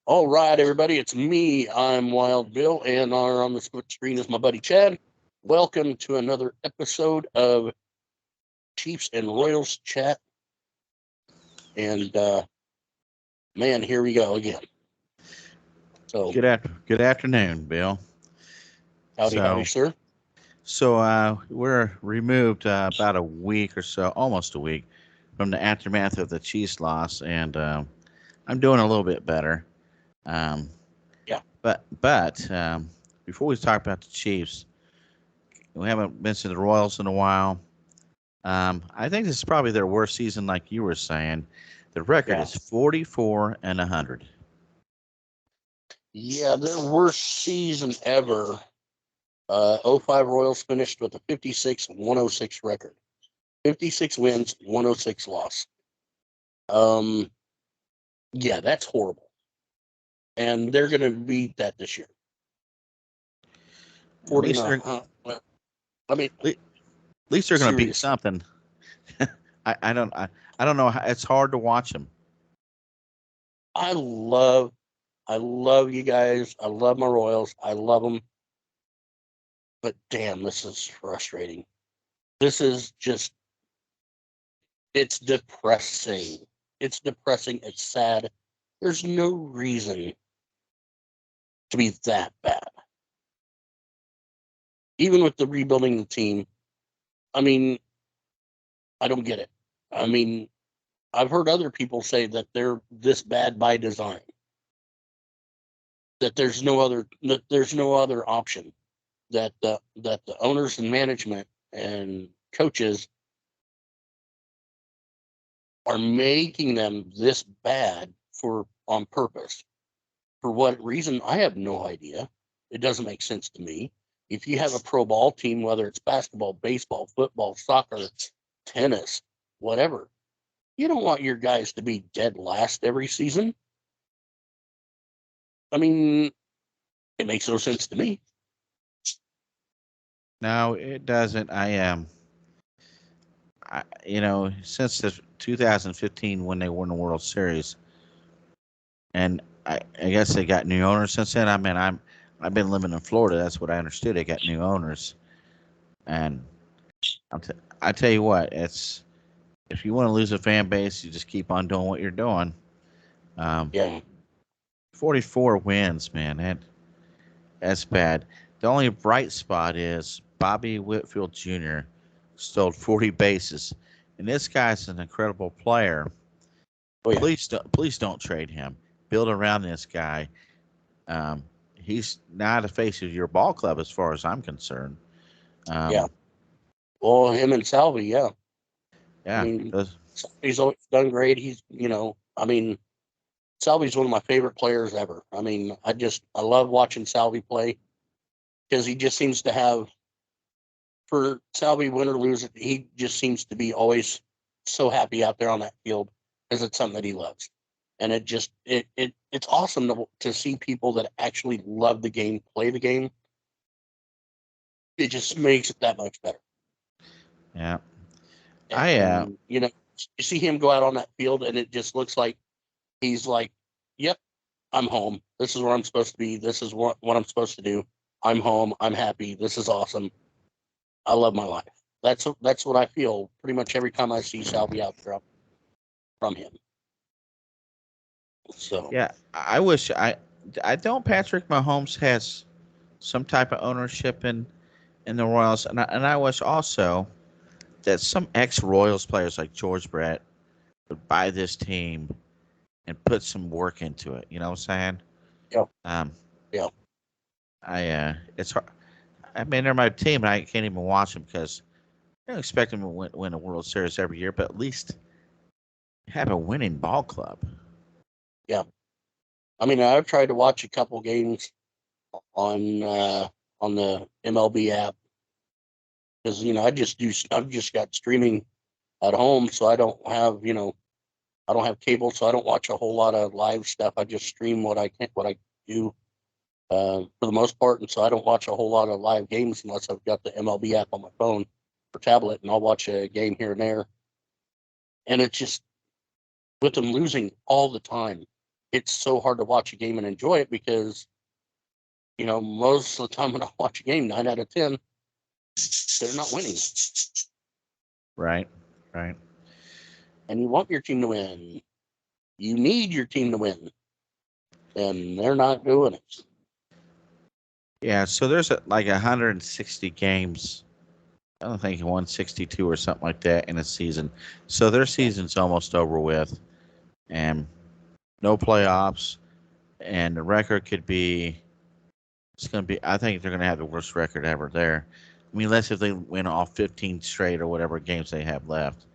All right, everybody, it's me. I'm Wild Bill, and on the split screen is my buddy Chad. Welcome to another episode of Chiefs and Royals Chat. And man, here we go again. So, Good afternoon, Bill. howdy, sir. We're removed about a week or so, almost a week, from the aftermath of the Chiefs loss, and I'm doing a little bit better. Um, Yeah. but before we talk about the Chiefs, we haven't mentioned the Royals in a while. I think this is probably their worst season, like you were saying. The record is 44-100. Yeah, their worst season ever. 05 Royals finished with a 56-106 record. 56 wins, 106 loss. Yeah, that's horrible. And they're going to beat that this year. 49. I mean, At least they're going to beat serious. something. I don't know. It's hard to watch them. I love you guys. I love my Royals. I love them. But damn, this is frustrating. This is just, it's depressing. It's depressing. It's sad. There's no reason to be that bad. Even with the rebuilding the team, I mean, I don't get it. I mean, I've heard other people say that they're this bad by design. That there's no other option. That the owners and management and coaches are making them this bad on purpose. For what reason, I have no idea. It doesn't make sense to me. If you have a pro ball team, whether it's basketball, baseball, football, soccer, tennis, whatever, you don't want your guys to be dead last every season. I mean, it makes no sense to me. No, it doesn't. Since the 2015 when they won the World Series, and I guess they got new owners since then. I mean, I've been living in Florida. That's what I understood. They got new owners, and I tell you what, it's if you want to lose a fan base, you just keep on doing what you're doing. Yeah. 44 wins, man. That's bad. The only bright spot is Bobby Whitfield Jr. stole 40 bases, and this guy's an incredible player. Oh, yeah. Please don't trade him. Build around this guy. He's not a face of your ball club as far as I'm concerned. Yeah. Well, him and Salvi, yeah. Yeah. I mean, he's always done great. I mean, Salvi's one of my favorite players ever. I mean, I love watching Salvi play because he just seems to have, for Salvi, win or lose, he just seems to be always so happy out there on that field because it's something that he loves. And it's awesome to see people that actually love the game, play the game. It just makes it that much better. Yeah. And you see him go out on that field and it just looks like he's like, yep, I'm home. This is where I'm supposed to be. This is what I'm supposed to do. I'm home. I'm happy. This is awesome. I love my life. That's what I feel pretty much every time I see Salvi out there from him. So yeah, I wish I don't. Patrick Mahomes has some type of ownership in the Royals, and I wish also that some ex Royals players like George Brett would buy this team and put some work into it. You know what I'm saying? yeah, Um, yeah, it's hard. I mean, they're my team, and I can't even watch them because I don't expect them to win a World Series every year, but at least have a winning ball club. yeah. I mean, I've tried to watch a couple games on the MLB app because I've just got streaming at home, so I don't have cable, so I don't watch a whole lot of live stuff. I just stream what I do for the most part, and so I don't watch a whole lot of live games unless I've got the MLB app on my phone or tablet, and I'll watch a game here and there. And it's just with them losing all the time. it's so hard to watch a game and enjoy it because, most of the time when I watch a game, 9 out of 10, they're not winning. Right. Right. And you want your team to win. You need your team to win. And they're not doing it. Yeah. So there's like 160 games. I don't think 162 or something like that in a season. So their season's almost over with, and no playoffs. And the record could be. It's going to be. I think they're going to have the worst record ever there. I mean, unless if they win all 15 straight or whatever games they have left.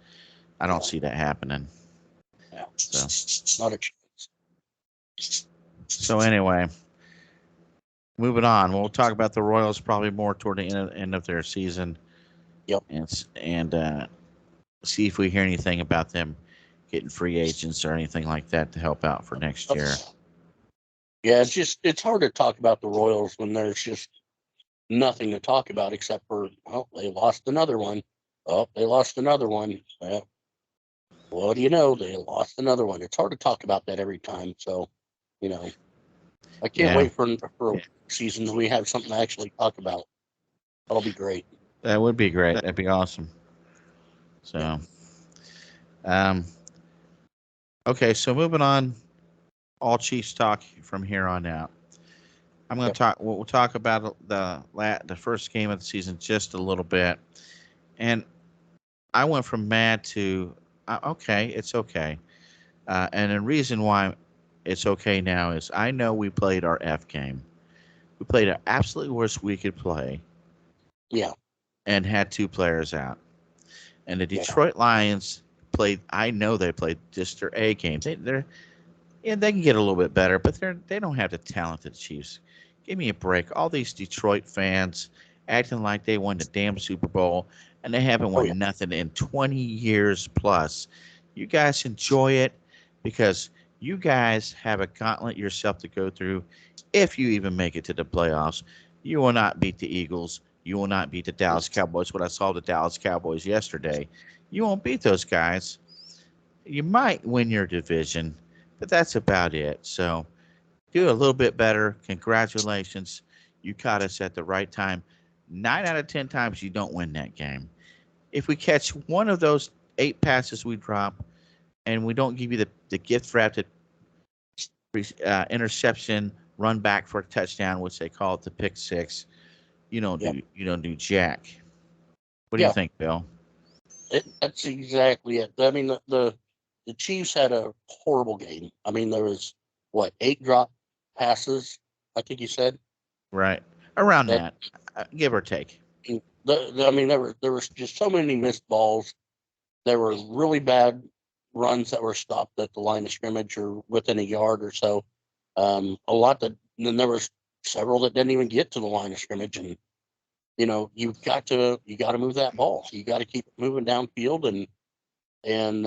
I don't see that happening. Yeah. So. Not a chance. So anyway, moving on. We'll talk about the Royals probably more toward the end of their season. Yep. And see if we hear anything about them getting free agents or anything like that to help out for next year. Yeah, it's hard to talk about the Royals when there's just nothing to talk about except for, they lost another one. Oh, they lost another one. Well, what do you know? They lost another one. It's hard to talk about that every time. So, I can't wait for seasons we have something to actually talk about. That'll be great. That would be great. That'd be awesome. So, okay. So moving on, all Chiefs talk from here on out. I'm going to talk. We'll talk about the first game of the season just a little bit, and I went from mad to okay. It's okay, and the reason why it's okay now is I know we played our F game. We played our absolutely worst we could play. Yeah. And had 2 players out. And the Detroit Lions played. I know they played just their A game. They can get a little bit better, but they don't have the talent of the Chiefs. Give me a break. All these Detroit fans acting like they won the damn Super Bowl and they haven't won nothing in 20 years plus. You guys enjoy it because you guys have a gauntlet yourself to go through. If you even make it to the playoffs, you will not beat the Eagles. You will not beat the Dallas Cowboys. What I saw the Dallas Cowboys yesterday, you won't beat those guys. You might win your division, but that's about it. So do a little bit better. Congratulations. You caught us at the right time. 9 out of 10 times you don't win that game. If we catch one of those 8 passes we drop and we don't give you the gift wrapped interception, run back for a touchdown, which they call it the pick six, you don't do jack. What do you think, Bill? That's exactly it. I mean, the Chiefs had a horrible game. I mean, there was 8 drop passes, I think you said. Right, around that, give or take. I mean, there was just so many missed balls. There were really bad runs that were stopped at the line of scrimmage or within a yard or so. Then there was several that didn't even get to the line of scrimmage, and you've got to move that ball. You got to keep it moving downfield, and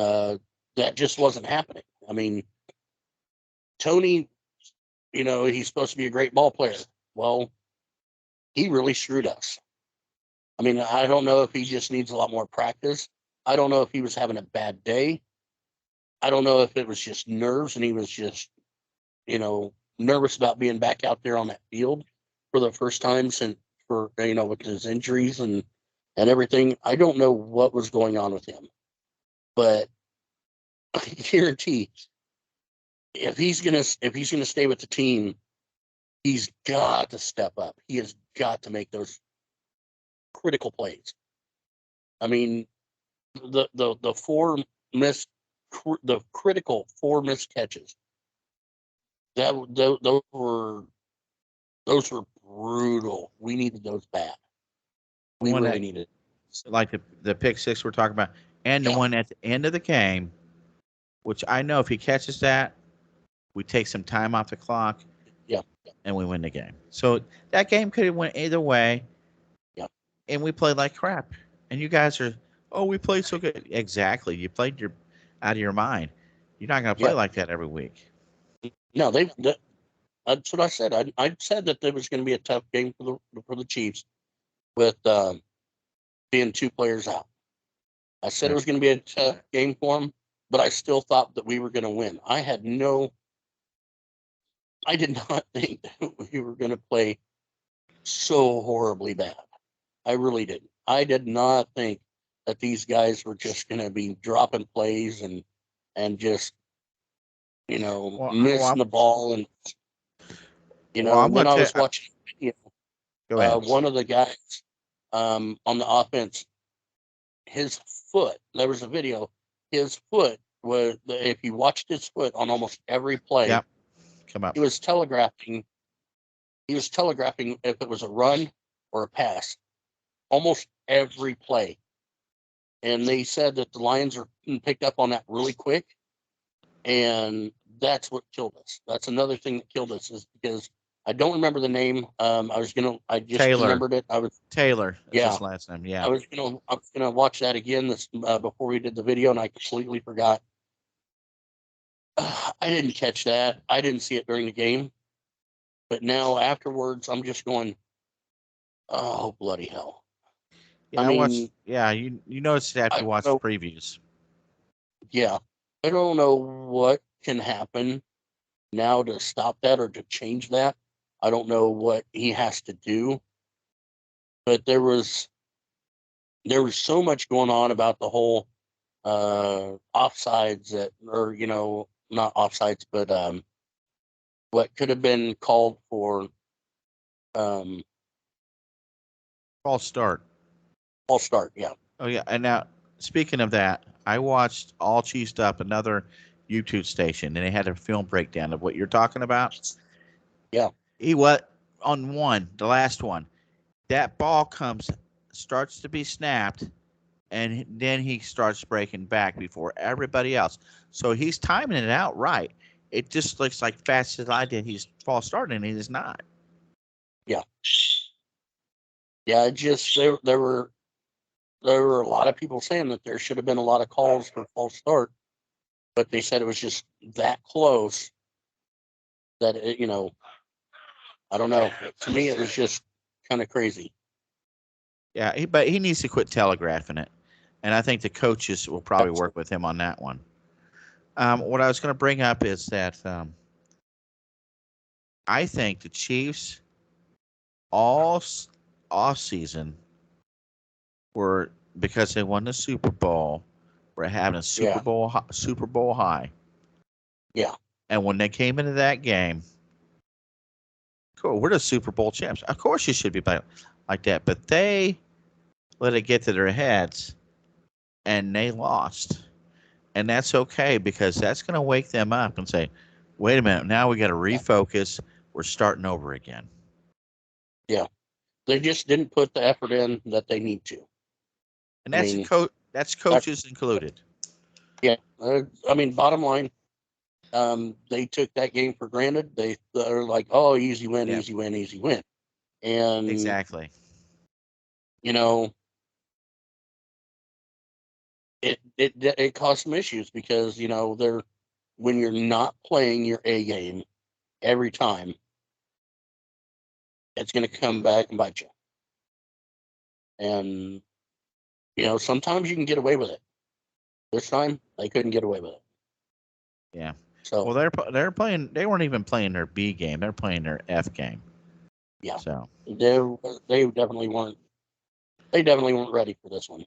that just wasn't happening. I mean, Tony, he's supposed to be a great ball player. Well, he really screwed us. I mean, I don't know if he just needs a lot more practice. I don't know if he was having a bad day. I don't know if it was just nerves and he was just, nervous about being back out there on that field for the first time since with his injuries and everything. I don't know what was going on with him, but I guarantee if he's gonna stay with the team, he's got to step up. He has got to make those critical plays. I mean, the critical 4 missed catches. Those were brutal. We needed those bad. We really needed, like the pick six we're talking about, and the one at the end of the game, which I know if he catches that, we take some time off the clock. Yeah. And we win the game. So that game could have went either way. Yeah. And we played like crap. And you guys are, we played so good. Exactly. You played out of your mind. You're not going to play like that every week. No, that's what I said. I said that there was going to be a tough game for the Chiefs with being 2 players out. I said it was going to be a tough game for them, but I still thought that we were going to win. I had no I did not think that we were going to play so horribly bad. I really didn't. I did not think that these guys were just going to be dropping plays and just missing the ball and I'm then going I to was watching go ahead. one of the guys on the offense, his foot. There was a video. His foot was, if you watched his foot on almost every play, Yep. Come up. he was telegraphing. He was telegraphing if it was a run or a pass, almost every play. And they said that the Lions are picked up on that really quick, and that's what killed us. That's another thing that killed us, is because I don't remember the name. I just Taylor. remembered it. Taylor. Yeah. His last name. Yeah. I was gonna watch that again before we did the video, and I completely forgot. I didn't catch that. I didn't see it during the game, but now afterwards, I'm just going, "Oh bloody hell!" Yeah, I I mean, watched. Yeah, you noticed after you watched the previews. Yeah, I don't know what can happen now to stop that or to change that. I don't know what he has to do, but there was so much going on about the whole offsides that, or not offsides, but what could have been called for False start. false start. Yeah. Oh yeah, and now speaking of that, I watched All Cheesed Up, another YouTube station, and they had a film breakdown of what you're talking about. Yeah. He what on the last one, that ball starts to be snapped, and then he starts breaking back before everybody else. So he's timing it out right. It just looks like fast as I did. He's false starting, and he's not. Yeah. Yeah. It just there were a lot of people saying that there should have been a lot of calls for false start, but they said it was just that close that I don't know. To me, it was just kind of crazy. Yeah, but he needs to quit telegraphing it, and I think the coaches will probably work with him on that one. What I was going to bring up is that I think the Chiefs all off season were, because they won the Super Bowl, were having a Super Bowl high. Yeah. And when they came into that game, cool, we're the Super Bowl champs. Of course, you should be playing like that, but they let it get to their heads, and they lost. And that's okay, because that's going to wake them up and say, wait a minute, now we got to refocus. We're starting over again. Yeah. They just didn't put the effort in that they need to. And that's coaches included. Yeah. Bottom line, they took that game for granted. They're like, oh, easy win, easy win, easy win. And exactly. It caused some issues because, when you're not playing your A game every time, it's going to come back and bite you. And, sometimes you can get away with it. This time, they couldn't get away with it. Yeah. So, well, they're playing. They weren't even playing their B game. They're playing their F game. Yeah. So they definitely weren't. They definitely weren't ready for this one.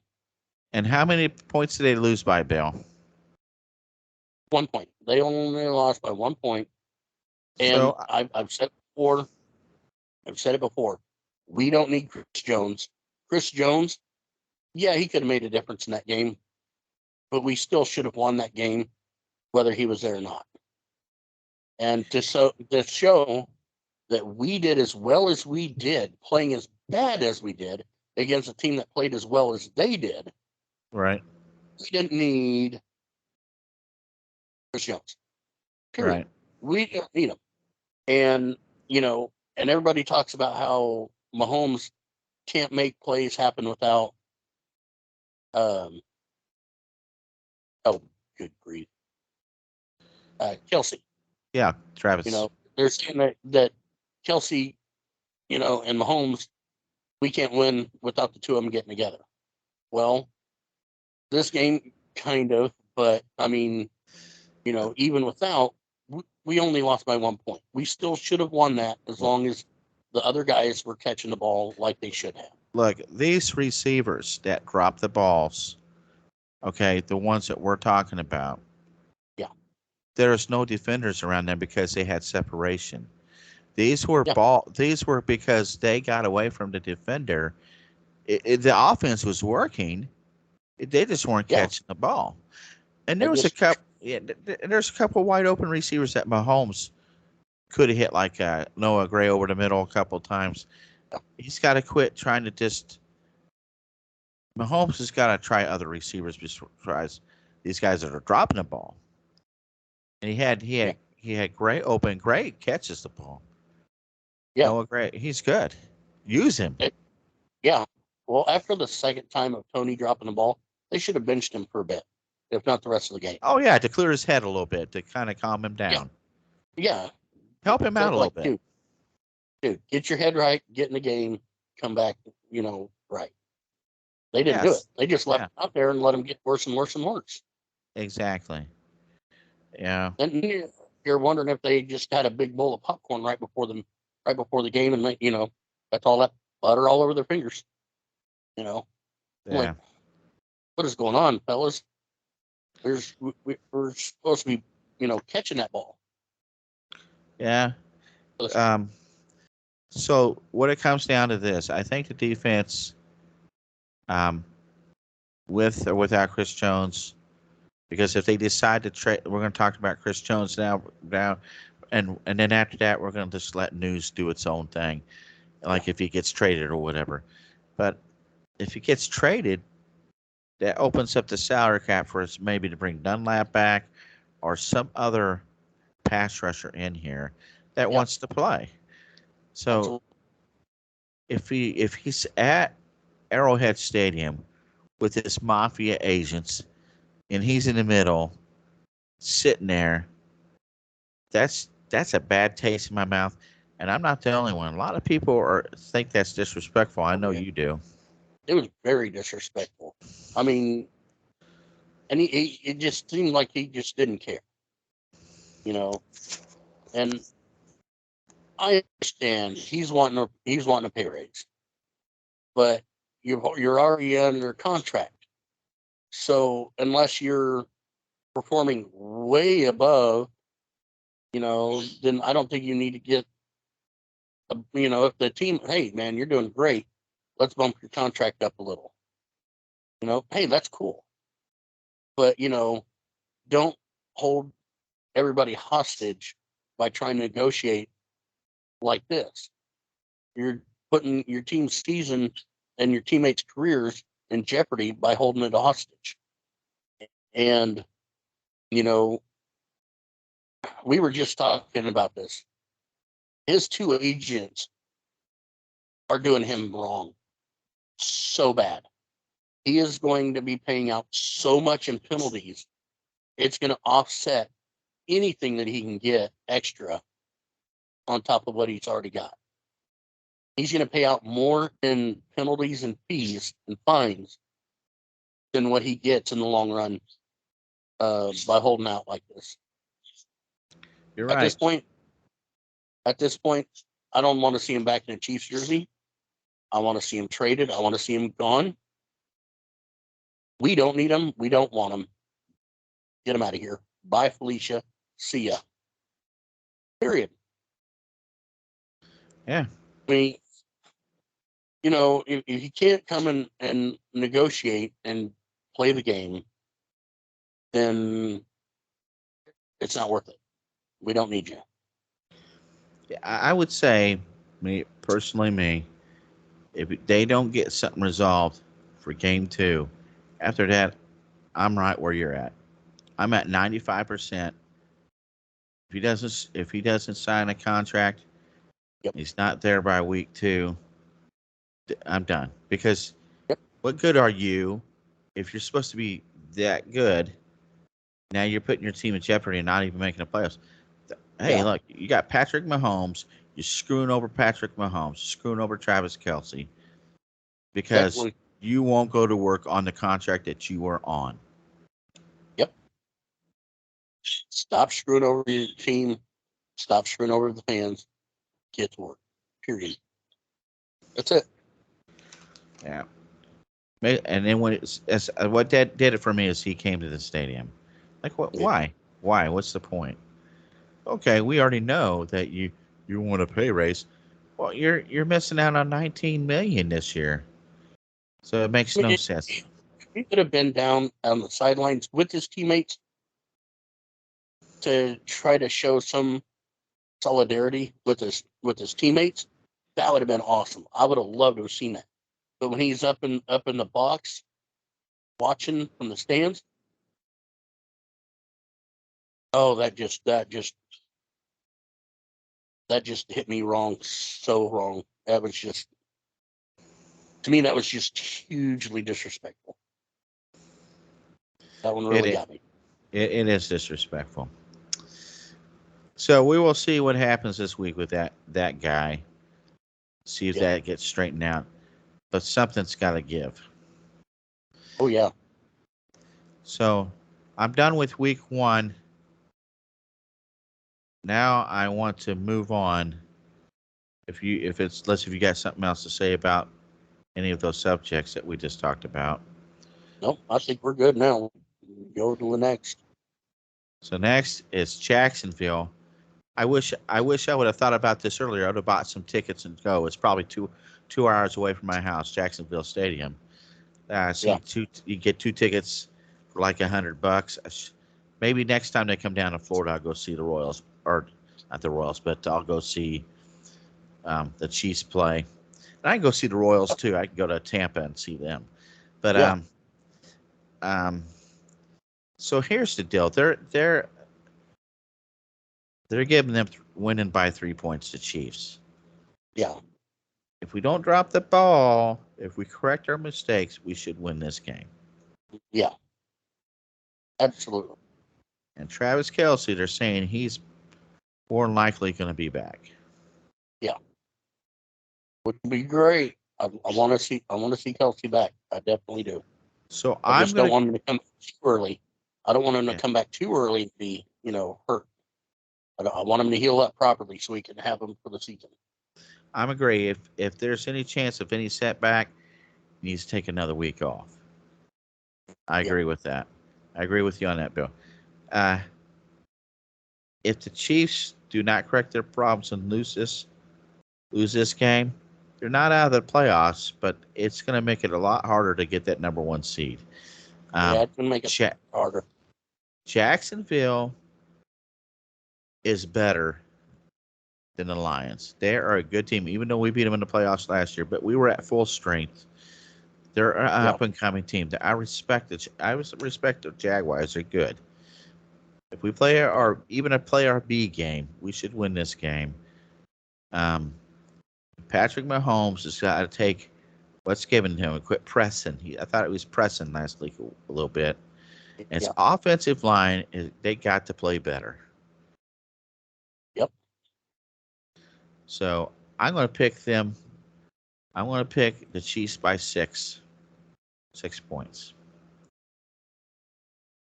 And how many points did they lose by, Bill? 1 point. They only lost by 1 point. And so, I've said it before. We don't need Chris Jones. Chris Jones, yeah, he could have made a difference in that game, but we still should have won that game, whether he was there or not. And to show that we did as well as we did, playing as bad as we did against a team that played as well as they did. Right. We didn't need Chris Jones. Period. Right. We didn't need him. And, and everybody talks about how Mahomes can't make plays happen without, oh, good grief. Kelsey. Yeah, Travis. They're saying that Kelsey, and Mahomes, we can't win without the two of them getting together. Well, this game kind of, but even without, we only lost by 1 point. We still should have won that as long as the other guys were catching the ball like they should have. Look, these receivers that drop the balls, okay, the ones that we're talking about, Yeah. there's no defenders around them because they had separation. These were Yeah. These were because they got away from the defender. The offense was working. They just weren't Yeah. catching the ball. And They there was a just couple. Yeah, there's a couple wide open receivers that Mahomes could have hit, like Noah Gray over the middle a couple times. He's got to quit trying to just. Mahomes has got to try other receivers besides these guys that are dropping the ball. And he had great open. Gray catches the ball. Yeah. Noah Gray, he's good. Use him. Yeah. Well, after the second time of Tony dropping the ball, they should have benched him for a bit, if not the rest of the game. Oh yeah, to clear his head a little bit, to kind of calm him down. Yeah. Help him out a little bit. Dude, get your head right, get in the game, come back, right. They didn't do it. They just left him out there and let him get worse and worse and worse. Exactly. Yeah. And you're wondering if they just had a big bowl of popcorn right before the game, and they, that's all that butter all over their fingers. Yeah. Like, what is going on, fellas? We're supposed to be, catching that ball. Yeah. So what it comes down to this, I think the defense, with or without Chris Jones, because if they decide to trade, we're going to talk about Chris Jones now, and then after that, we're going to just let news do its own thing, like if he gets traded or whatever. But if he gets traded, that opens up the salary cap for us maybe to bring Dunlap back or some other pass rusher in here that wants to play. So if he's at Arrowhead Stadium with his mafia agents and he's in the middle sitting there, that's a bad taste in my mouth. And I'm not the only one. A lot of people think that's disrespectful. I know you do. It was very disrespectful. I mean, and it just seemed like he just didn't care, And I understand he's wanting a pay raise, but you're already under contract. So unless you're performing way above, then I don't think you need to get, if the team, hey man, you're doing great, let's bump your contract up a little. Hey, that's cool. But, don't hold everybody hostage by trying to negotiate like this. You're putting your team's season and your teammates' careers in jeopardy by holding it hostage. And, we were just talking about this. His two agents are doing him wrong so bad. He is going to be paying out so much in penalties, it's going to offset anything that he can get extra on top of what he's already got. He's going to pay out more in penalties and fees and fines than what he gets in the long run by holding out like this. You're right. At this point, I don't want to see him back in a Chiefs jersey. I want to see him traded. I want to see him gone. We don't need him. We don't want him. Get him out of here. Bye, Felicia. See ya. Period. Yeah. I mean, if he can't come in and negotiate and play the game, then it's not worth it. We don't need you. I would say, personally, if they don't get something resolved for game 2, after that, I'm right where you're at. I'm at 95%. If he doesn't sign a contract, he's not there by week 2, I'm done. Because what good are you if you're supposed to be that good? Now you're putting your team in jeopardy and not even making the playoffs. Hey, look, you got Patrick Mahomes. You're screwing over Patrick Mahomes. Screwing over Travis Kelsey. Because you won't go to work on the contract that you were on. Yep. Stop screwing over your team. Stop screwing over the fans. Get to work. Period. That's it. Yeah. And then what that did it for me is he came to the stadium. Like what? Yeah. Why? Why? What's the point? Okay, we already know that you want a pay raise. Well, you're missing out on 19 million this year, so it makes I no mean, sense. he could have been down on the sidelines with his teammates to try to show some solidarity with his teammates. That would have been awesome. I would have loved to have seen that. But when he's up in the box watching from the stands, oh, that just hit me wrong, so wrong. That was just, to me, that was just hugely disrespectful. That one really got me. It is disrespectful. So we will see what happens this week with that guy. See if that gets straightened out. But something's got to give. Oh yeah. So I'm done with week 1. Now I want to move on. If you got something else to say about any of those subjects that we just talked about. Nope, I think we're good now. Go to the next. So next is Jacksonville. I wish I would have thought about this earlier. I would have bought some tickets and go. It's probably two hours away from my house, Jacksonville Stadium. You get 2 tickets for like $100. Maybe next time they come down to Florida, I'll go see the Royals, or not the Royals, but I'll go see the Chiefs play. And I can go see the Royals too. I can go to Tampa and see them. But so here's the deal. They're giving them winning by 3 points to Chiefs. Yeah. If we don't drop the ball, if we correct our mistakes, we should win this game. Yeah. Absolutely. And Travis Kelsey, they're saying he's more than likely going to be back. Yeah. Would be great. I want to see Kelsey back. I definitely do. So I just don't want him to come too early. I don't want him to come back too early and be, hurt. I want him to heal up properly so we can have him for the season. I'm agree. If there's any chance of any setback, he needs to take another week off. I agree with that. I agree with you on that, Bill. If the Chiefs do not correct their problems and lose this game, they're not out of the playoffs, but it's going to make it a lot harder to get that number 1 seed. It's going to make it harder. Jacksonville is better than the Lions. They are a good team, even though we beat them in the playoffs last year, but we were at full strength. They're an up-and-coming team. I respect the Jaguars. They're good. If we play our B game, we should win this game. Patrick Mahomes has got to take what's given him and quit pressing. I thought it was pressing last week a little bit. And his offensive line, they got to play better. Yep. So I'm going to pick them. I'm going to pick the Chiefs by 6 points.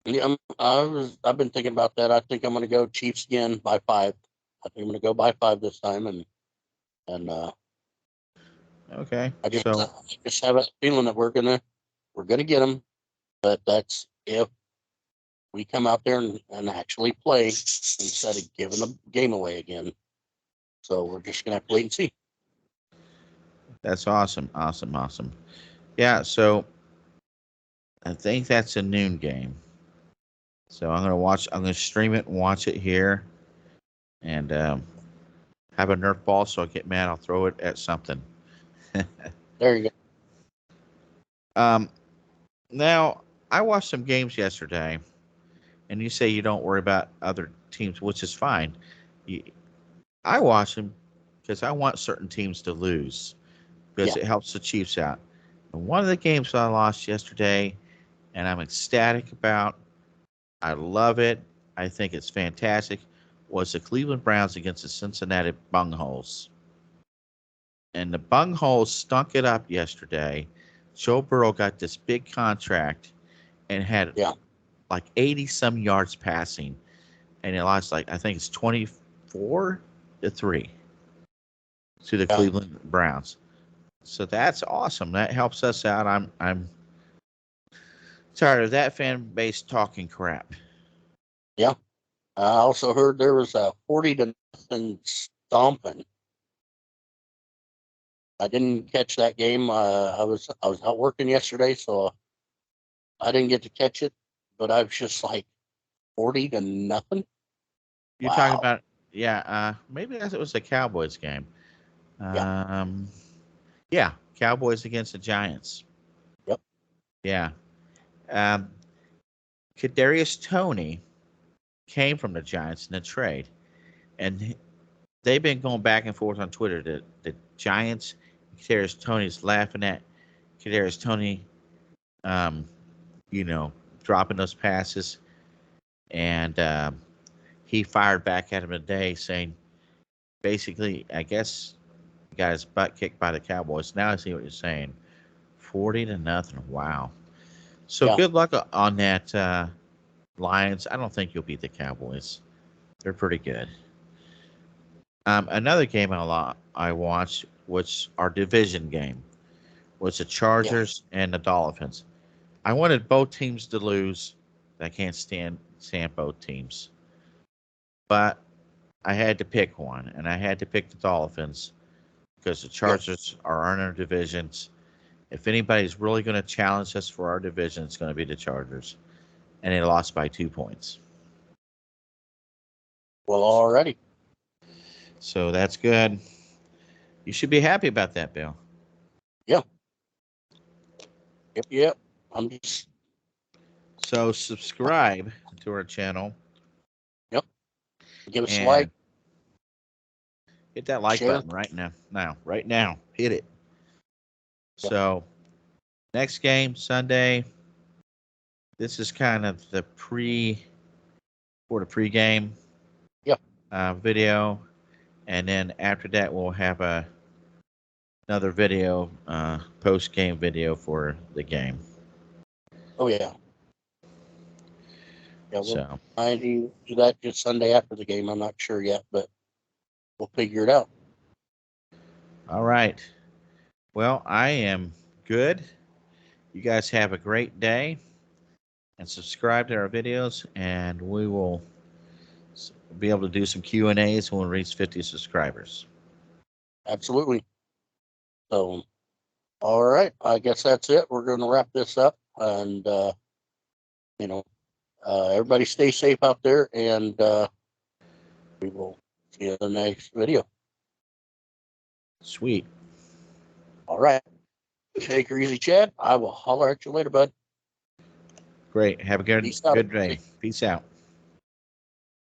Yeah, I've been thinking about that. I think I'm going to go Chiefs again by 5. I think I'm going to go by 5 this time, and okay. I just have a feeling that we're gonna get them, but that's if we come out there and actually play instead of giving the game away again. So we're just gonna have to wait and see. That's awesome. Yeah, so I think that's a noon game. So I'm gonna stream it and watch it here, and have a Nerf ball. So I get mad, I'll throw it at something. There you go. Now I watched some games yesterday, and you say you don't worry about other teams, which is fine. I watch them because I want certain teams to lose because it helps the Chiefs out. And one of the games I lost yesterday, and I'm ecstatic about, I love it, I think it's fantastic, was the Cleveland Browns against the Cincinnati Bungholes. And the Bungholes stunk it up yesterday. Joe Burrow got this big contract and had like 80-some yards passing. and they lost like I think it's 24-3 to the Yeah. Cleveland Browns. So that's awesome. That helps us out. I'm tired of that fan base talking crap. Yeah. I also heard there was a 40-0 stomping. I didn't catch that game. I was out working yesterday, so I didn't get to catch it. But I was just like 40-0. You're talking Wow. about maybe it was a Cowboys game. Yeah. Yeah, Cowboys against the Giants. Yep. Yeah. Um, Kadarius Toney came from the Giants in a trade, and they've been going back and forth on Twitter. The Giants, Kadarius Toney's laughing at Kadarius Toney, um, dropping those passes, and he fired back at him today, saying, basically, I guess he got his butt kicked by the Cowboys. Now I see what you're saying. 40-0. Wow. So Yeah. good luck on that, Lions. I don't think you'll beat the Cowboys. They're pretty good. Another game I watched was our division game, was the Yeah. Chargers and the Dolphins. I wanted both teams to lose. I can't stand both teams, but I had to pick one, and I had to pick the Dolphins because the Yep. Chargers are in our divisions. If anybody's really going to challenge us for our division, it's going to be the Chargers, and they lost by 2 points. Well, already. So that's good. You should be happy about that, Bill. Yeah. Yep. Yep. I'm just. So subscribe to our channel Yep. Give us a like, and hit that like share. button right now. Right now. Hit it. Yep. So next game, Sunday. This is kind of the pregame Yep. video. And then after that, we'll have another video, post-game video for the game. Oh yeah. Yeah. We'll So, try to do that just Sunday after the game. I'm not sure yet, but we'll figure it out. all right. Well, I am good. You guys have a great day and subscribe to our videos, and we will be able to do some Q&As when we reach 50 subscribers. Absolutely. So, all right. I guess that's it. We're going to wrap this up, and you know, everybody stay safe out there, and we will see you in the next video. Sweet. All right. Take her easy, Chad. I will holler at you later, bud. Great. Have a good Peace out. day. Peace out.